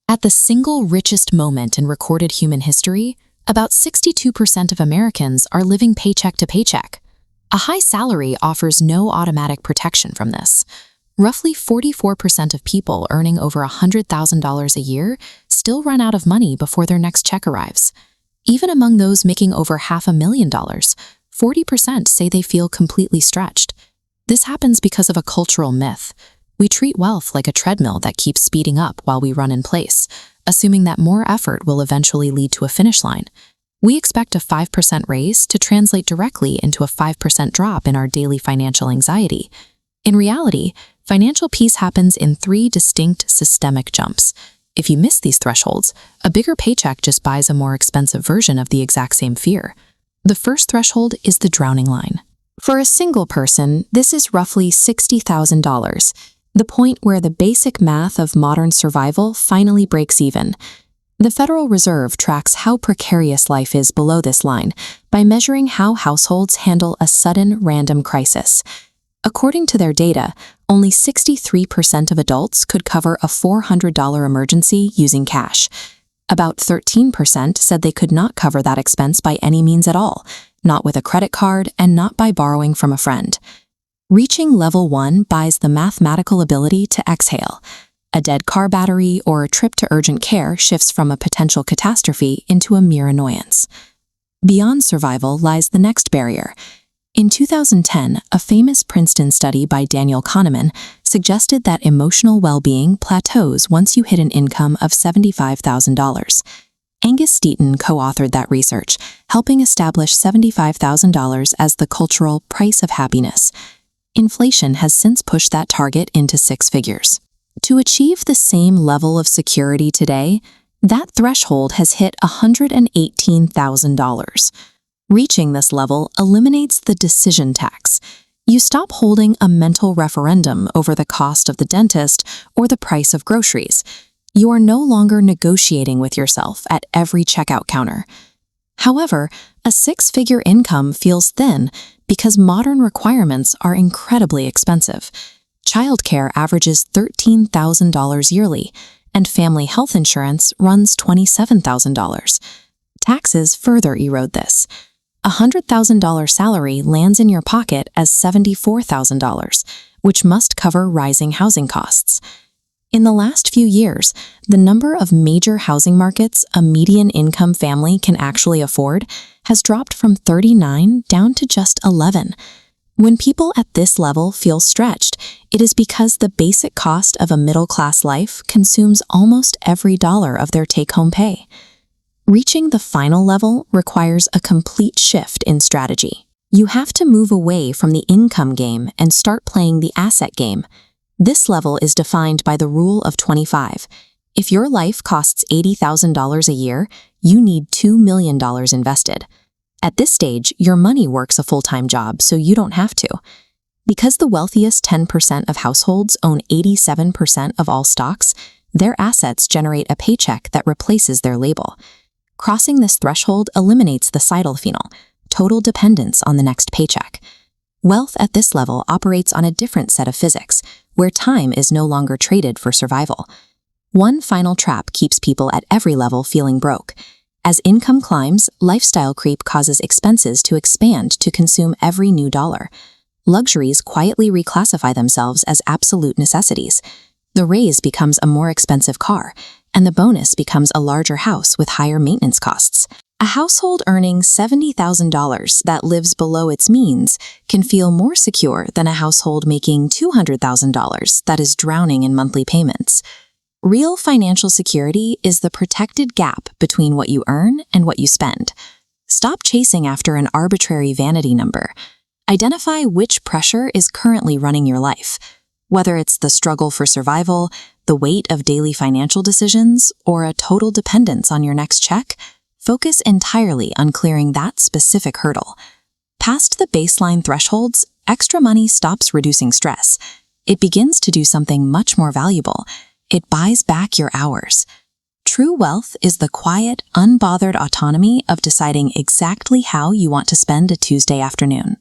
At the single richest moment in recorded human history, about 62% of Americans are living paycheck to paycheck. A high salary offers no automatic protection from this. Roughly 44% of people earning over $100,000 a year still run out of money before their next check arrives. Even among those making over $500,000, 40% say they feel completely stretched. This happens because of a cultural myth. We treat wealth like a treadmill that keeps speeding up while we run in place, assuming that more effort will eventually lead to a finish line. We expect a 5% raise to translate directly into a 5% drop in our daily financial anxiety. In reality, financial peace happens in 3 distinct systemic jumps. If you miss these thresholds, a bigger paycheck just buys a more expensive version of the exact same fear. The first threshold is the drowning line. For a single person, this is roughly $60,000, the point where the basic math of modern survival finally breaks even. The Federal Reserve tracks how precarious life is below this line by measuring how households handle a sudden random crisis. According to their data, only 63% of adults could cover a $400 emergency using cash. About 13% said they could not cover that expense by any means at all, not with a credit card and not by borrowing from a friend. Reaching level 1 buys the mathematical ability to exhale. A dead car battery or a trip to urgent care shifts from a potential catastrophe into a mere annoyance. Beyond survival lies the next barrier. In 2010, a famous Princeton study by Daniel Kahneman suggested that emotional well-being plateaus once you hit an income of $75,000. Angus Deaton co-authored that research, helping establish $75,000 as the cultural price of happiness. Inflation has since pushed that target into 6 figures. To achieve the same level of security today, that threshold has hit $118,000. Reaching this level eliminates the decision tax. You stop holding a mental referendum over the cost of the dentist or the price of groceries. You are no longer negotiating with yourself at every checkout counter. However, a 6-figure income feels thin because modern requirements are incredibly expensive. Childcare averages $13,000 yearly, and family health insurance runs $27,000. Taxes further erode this. A $100,000 salary lands in your pocket as $74,000, which must cover rising housing costs. In the last few years, the number of major housing markets a median income family can actually afford has dropped from 39 down to just 11. When people at this level feel stretched, it is because the basic cost of a middle-class life consumes almost every dollar of their take-home pay. Reaching the final level requires a complete shift in strategy. You have to move away from the income game and start playing the asset game. This level is defined by the rule of 25. If your life costs $80,000 a year, you need $2 million invested. At this stage, your money works a full-time job, so you don't have to. Because the wealthiest 10% of households own 87% of all stocks, their assets generate a paycheck that replaces their label. Crossing this threshold eliminates the sidle phenol, total dependence on the next paycheck. Wealth at this level operates on a different set of physics, where time is no longer traded for survival. One final trap keeps people at every level feeling broke. As income climbs, lifestyle creep causes expenses to expand to consume every new dollar. Luxuries quietly reclassify themselves as absolute necessities. The raise becomes a more expensive car, and the bonus becomes a larger house with higher maintenance costs. A household earning $70,000 that lives below its means can feel more secure than a household making $200,000 that is drowning in monthly payments. Real financial security is the protected gap between what you earn and what you spend. Stop chasing after an arbitrary vanity number. Identify which pressure is currently running your life, whether it's the struggle for survival, the weight of daily financial decisions, or a total dependence on your next check. Focus entirely on clearing that specific hurdle. Past the baseline thresholds, extra money stops reducing stress. It begins to do something much more valuable. It buys back your hours. True wealth is the quiet, unbothered autonomy of deciding exactly how you want to spend a Tuesday afternoon.